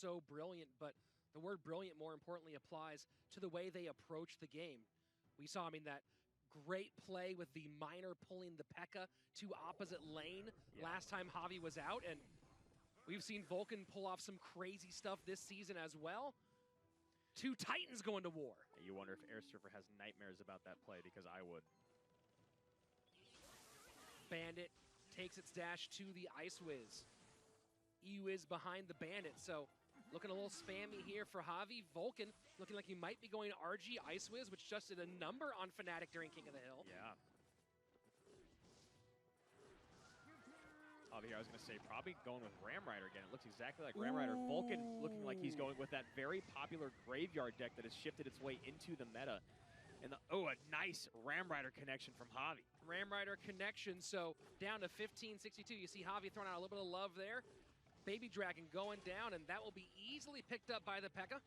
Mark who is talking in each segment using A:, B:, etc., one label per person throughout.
A: so brilliant, but the word brilliant more importantly applies to the way they approach the game. We saw, I mean, that great play with the Miner pulling the P.E.K.K.A to opposite lane last time Javi was out, and we've seen VULKaN pull off some crazy stuff this season as well. 2 Titans going to war.
B: You wonder if Airsurfer has nightmares about that play, because I would.
A: Bandit takes its dash to the Ice Wiz. E-Wiz behind the Bandit, so looking a little spammy here for Javi. VULKaN looking like he might be going RG Ice Wiz, which just did a number on Fnatic during King of the Hill.
B: Yeah. Javi, I was going to say, probably going with Ram Rider again. It looks exactly like Ram Rider. VULKaN looking like he's going with that very popular Graveyard deck that has shifted its way into the meta. And a nice Ram Rider connection from Javi.
A: Ram Rider connection, so down to 15-62. You see Javi throwing out a little bit of love there. Baby Dragon going down, and that will be easily picked up by the P.E.K.K.A.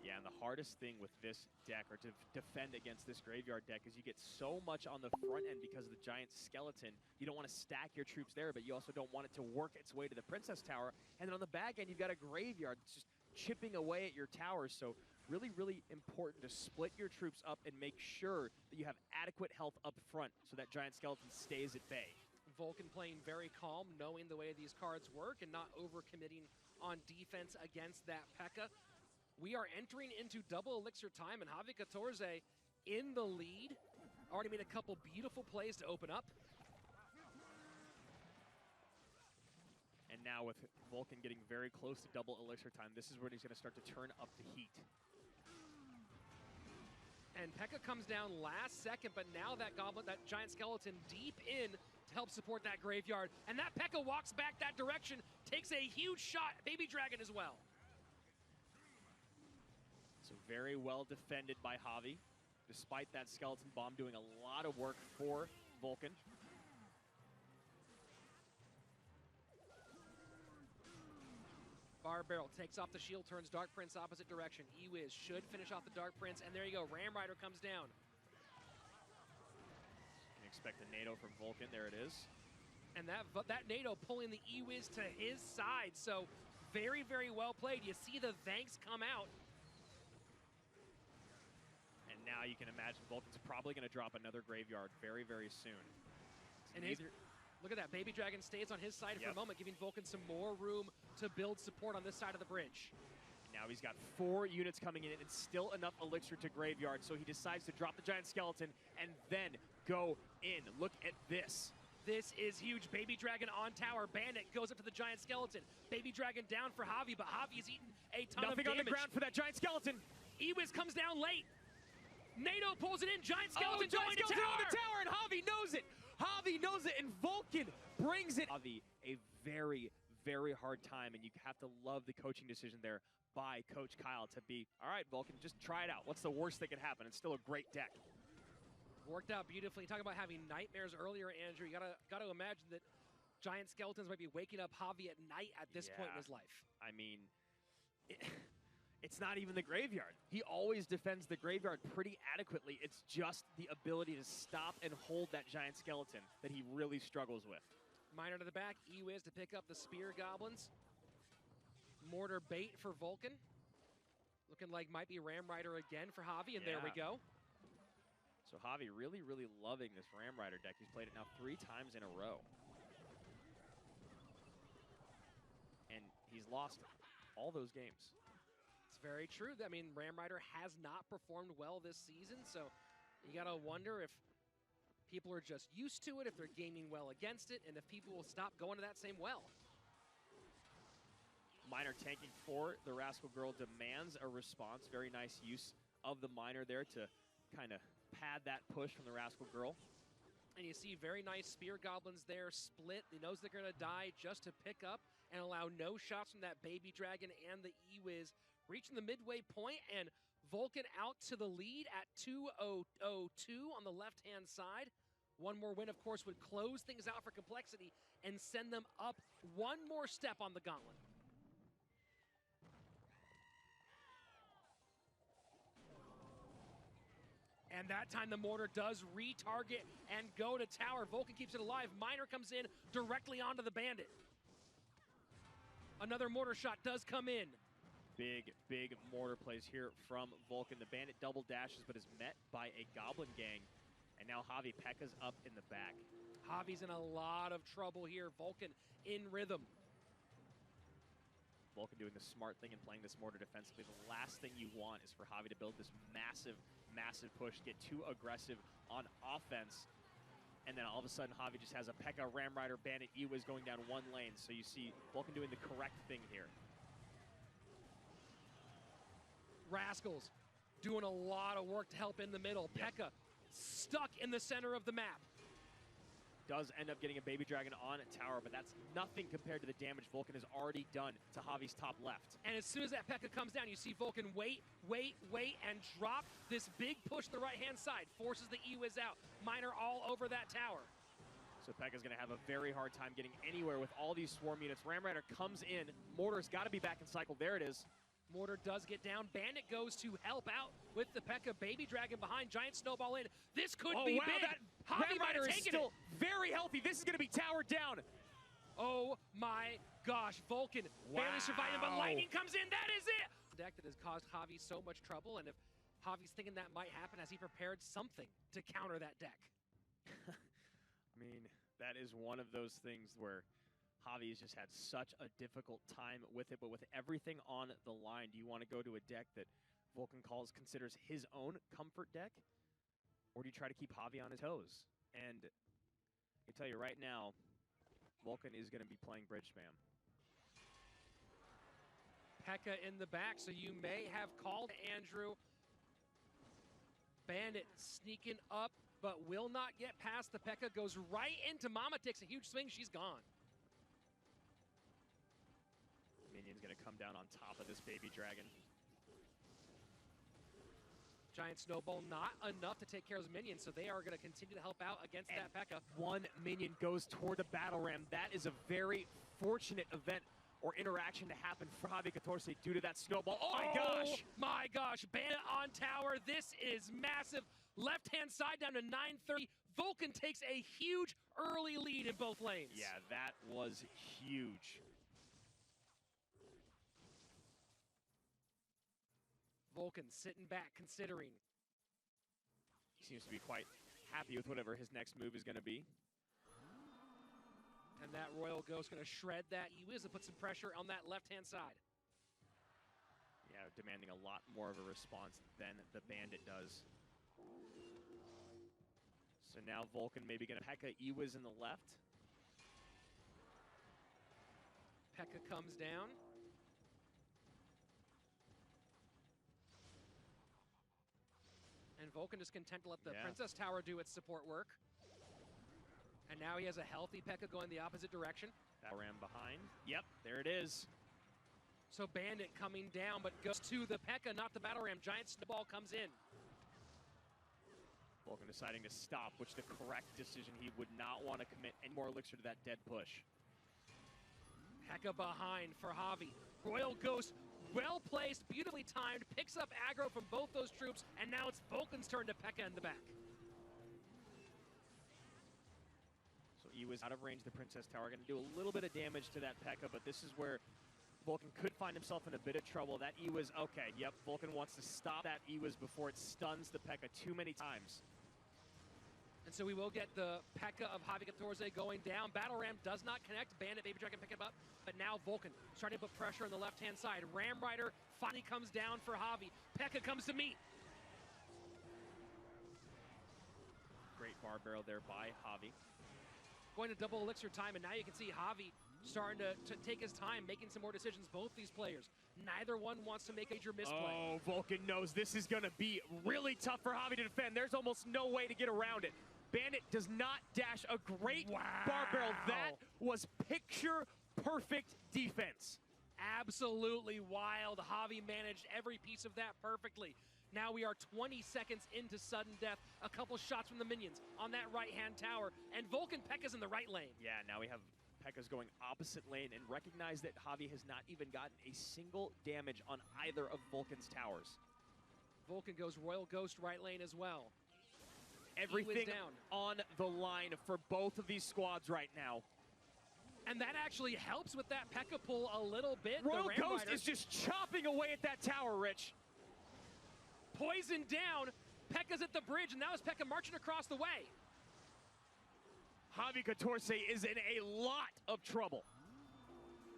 B: Yeah, and the hardest thing with this deck, or to defend against this Graveyard deck, is you get so much on the front end because of the giant skeleton. You don't want to stack your troops there, but you also don't want it to work its way to the Princess Tower. And then on the back end, you've got a Graveyard that's just chipping away at your towers. So really, really important to split your troops up and make sure that you have adequate health up front so that giant skeleton stays at bay.
A: VULKaN playing very calm, knowing the way these cards work and not over-committing on defense against that P.E.K.K.A. We are entering into double elixir time, and Javi14 in the lead. Already made a couple beautiful plays to open up.
B: And now with VULKaN getting very close to double elixir time, this is where he's going to start to turn up the heat.
A: And P.E.K.K.A comes down last second, but now that Goblin, that giant skeleton deep in to help support that Graveyard. And that P.E.K.K.A walks back that direction, takes a huge shot. Baby Dragon as well.
B: So very well defended by Javi, despite that skeleton bomb doing a lot of work for VULKaN.
A: Bar Barrel takes off the shield, turns Dark Prince opposite direction. E-Wiz should finish off the Dark Prince, and there you go. Ram Rider comes down.
B: You can expect a NATO from VULKaN. There it is.
A: And that NATO pulling the E-Wiz to his side, so very, very well played. You see the thanks come out.
B: And now you can imagine VULKaN's probably going to drop another Graveyard very, very soon.
A: And look at that. Baby Dragon stays on his side for a moment, giving VULKaN some more room to build support on this side of the bridge.
B: Now he's got 4 units coming in and still enough elixir to Graveyard, so he decides to drop the giant skeleton and then go in. Look at this.
A: This is huge. Baby Dragon on tower. Bandit goes up to the giant skeleton. Baby Dragon down for Javi, but Javi's eaten a ton of damage.
B: Nothing on the ground for that giant skeleton.
A: E-Wiz comes down late. NATO pulls it in. Giant skeleton
B: going
A: to tower.
B: On the tower, and Javi knows it. Javi knows it, and VULKaN brings it. Javi, a very, very hard time, and you have to love the coaching decision there by Coach Kyle to be, all right, VULKaN, just try it out. What's the worst that could happen? It's still a great deck.
A: Worked out beautifully. Talking about having nightmares earlier, Andrew. You gotta imagine that giant skeletons might be waking up Javi at night at this point in his life.
B: I mean, it's not even the Graveyard. He always defends the Graveyard pretty adequately. It's just the ability to stop and hold that giant skeleton that he really struggles with.
A: Miner to the back. E-Wiz to pick up the Spear Goblins. Mortar bait for VULKaN. Looking like might be Ram Rider again for Javi, and there we go.
B: So Javi really, really loving this Ram Rider deck. He's played it now 3 times in a row. And he's lost all those games.
A: It's very true. I mean, Ram Rider has not performed well this season, so you gotta wonder if people are just used to it, if they're gaming well against it, and if people will stop going to that same well.
B: Miner tanking for the Rascal Girl demands a response. Very nice use of the Miner there to kind of pad that push from the Rascal Girl.
A: And you see very nice Spear Goblins there split. He knows they're going to die just to pick up and allow no shots from that Baby Dragon and the E-Wiz. Reaching the midway point, and VULKaN out to the lead at 2-0-2 on the left-hand side. One more win, of course, would close things out for Complexity and send them up one more step on the gauntlet. And that time the mortar does retarget and go to tower. VULKaN keeps it alive. Miner comes in directly onto the Bandit. Another mortar shot does come in.
B: Big mortar plays here from VULKaN. The Bandit double dashes, but is met by a Goblin gang. And now Javi P.E.K.K.A.'s up in the back.
A: Javi's in a lot of trouble here. VULKaN in rhythm.
B: VULKaN doing the smart thing and playing this mortar defensively. The last thing you want is for Javi to build this massive push, get too aggressive on offense. And then all of a sudden, Javi just has a P.E.K.K.A, Ram Rider, Bandit, Ewiz going down one lane. So you see VULKaN doing the correct thing here.
A: Rascals doing a lot of work to help in the middle.
B: Yep.
A: P.E.K.K.A stuck in the center of the map.
B: Does end up getting a Baby Dragon on a tower, but that's nothing compared to the damage VULKaN has already done to Javi's top left.
A: And as soon as that P.E.K.K.A comes down, you see VULKaN wait, and drop this big push to the right-hand side. Forces the Ewiz out. Miner all over that tower.
B: So P.E.K.K.A is going to have a very hard time getting anywhere with all these swarm units. Ram Rider comes in. Mortar's got to be back in cycle. There it is.
A: Mortar does get down. Bandit goes to help out with the P.E.K.K.A. Baby Dragon behind. Giant snowball in. This could be big.
B: That
A: Javi
B: Ram Rider is still
A: it.
B: very healthy. This is going to be towered down.
A: Oh my gosh, VULKaN barely surviving, but lightning comes in. That is it. Deck that has caused Javi so much trouble, and if Javi's thinking that might happen, has he prepared something to counter that deck?
B: I mean, that is one of those things where Javi has just had such a difficult time with it, but with everything on the line, do you want to go to a deck that VULKaN considers his own comfort deck? Or do you try to keep Javi on his toes? And I tell you right now, VULKaN is going to be playing bridge spam.
A: P.E.K.K.A in the back, so you may have called Andrew. Bandit sneaking up, but will not get past the P.E.K.K.A. Goes right into Mama, takes a huge swing, she's gone.
B: Minion's going to come down on top of this Baby Dragon.
A: Giant snowball, not enough to take care of those minions, so they are going to continue to help out against that P.E.K.K.A.
B: One minion goes toward the battle ram. That is a very fortunate event or interaction to happen for Javi14 due to that snowball. Oh
A: my gosh, Bandit on tower. This is massive. Left-hand side down to 930. VULKaN takes a huge early lead in both lanes.
B: Yeah, that was huge.
A: VULKaN sitting back, considering.
B: He seems to be quite happy with whatever his next move is going to be.
A: And that Royal Ghost going to shred that Ewiz and put some pressure on that left-hand side.
B: Yeah, demanding a lot more of a response than the Bandit does. So now VULKaN maybe going to P.E.K.K.A Ewiz in the left.
A: P.E.K.K.A comes down. And VULKaN is content to let the Princess Tower do its support work. And now he has a healthy P.E.K.K.A going the opposite direction.
B: That ram behind. Yep, there it is.
A: So Bandit coming down, but goes to the P.E.K.K.A, not the battle ram. Giant snowball comes in.
B: VULKaN deciding to stop, which the correct decision. He would not want to commit any more elixir to that dead push.
A: P.E.K.K.A behind for Javi. Royal Ghost, well placed, beautifully timed, picks up aggro from both those troops, and now it's VULKaN's turn to P.E.K.K.A in the back.
B: So Ewiz out of range, the Princess Tower, going to do a little bit of damage to that P.E.K.K.A, but this is where VULKaN could find himself in a bit of trouble. That Ewiz, okay, yep, VULKaN wants to stop that Ewiz before it stuns the P.E.K.K.A too many times.
A: And so we will get the P.E.K.K.A of Javi14 going down. Battle Ram does not connect. Bandit, Baby Dragon pick him up. But now VULKaN starting to put pressure on the left-hand side. Ram Rider finally comes down for Javi. P.E.K.K.A comes to meet.
B: Great bar barrel there by Javi.
A: Going to double elixir time, and now you can see Javi starting to take his time, making some more decisions. Both these players, neither one wants to make a major misplay.
B: Oh, VULKaN knows this is going to be really tough for Javi to defend. There's almost no way to get around it. Bandit does not dash a great bar barrel. That was picture-perfect defense.
A: Absolutely wild. Javi managed every piece of that perfectly. Now we are 20 seconds into sudden death. A couple shots from the minions on that right-hand tower. And VULKaN P.E.K.K.A's in the right lane.
B: Yeah, now we have P.E.K.K.A's going opposite lane, and recognize that Javi has not even gotten a single damage on either of VULKaN's towers.
A: VULKaN goes Royal Ghost right lane as well.
B: Everything down on the line for both of these squads right now.
A: And that actually helps with that P.E.K.K.A pull a little bit.
B: Royal
A: the
B: Ghost is just chopping away at that tower, Rich.
A: Poison down. P.E.K.K.A's at the bridge, and now is P.E.K.K.A marching across the way.
B: Javi14 is in a lot of trouble.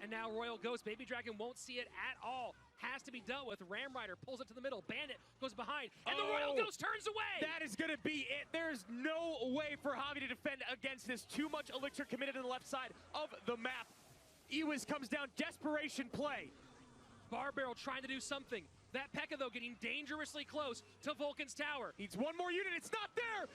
A: And now Royal Ghost, Baby Dragon won't see it at all. Has to be dealt with. Ram Rider pulls it to the middle. Bandit goes behind, and the Royal Ghost turns away.
B: That is going to be it. There's no way for Javi to defend against this. Too much elixir committed on the left side of the map. Ewiz comes down, desperation play.
A: Barbarrel trying to do something. That P.E.K.K.A though getting dangerously close to VULKAN's tower.
B: Needs one more unit, it's not there!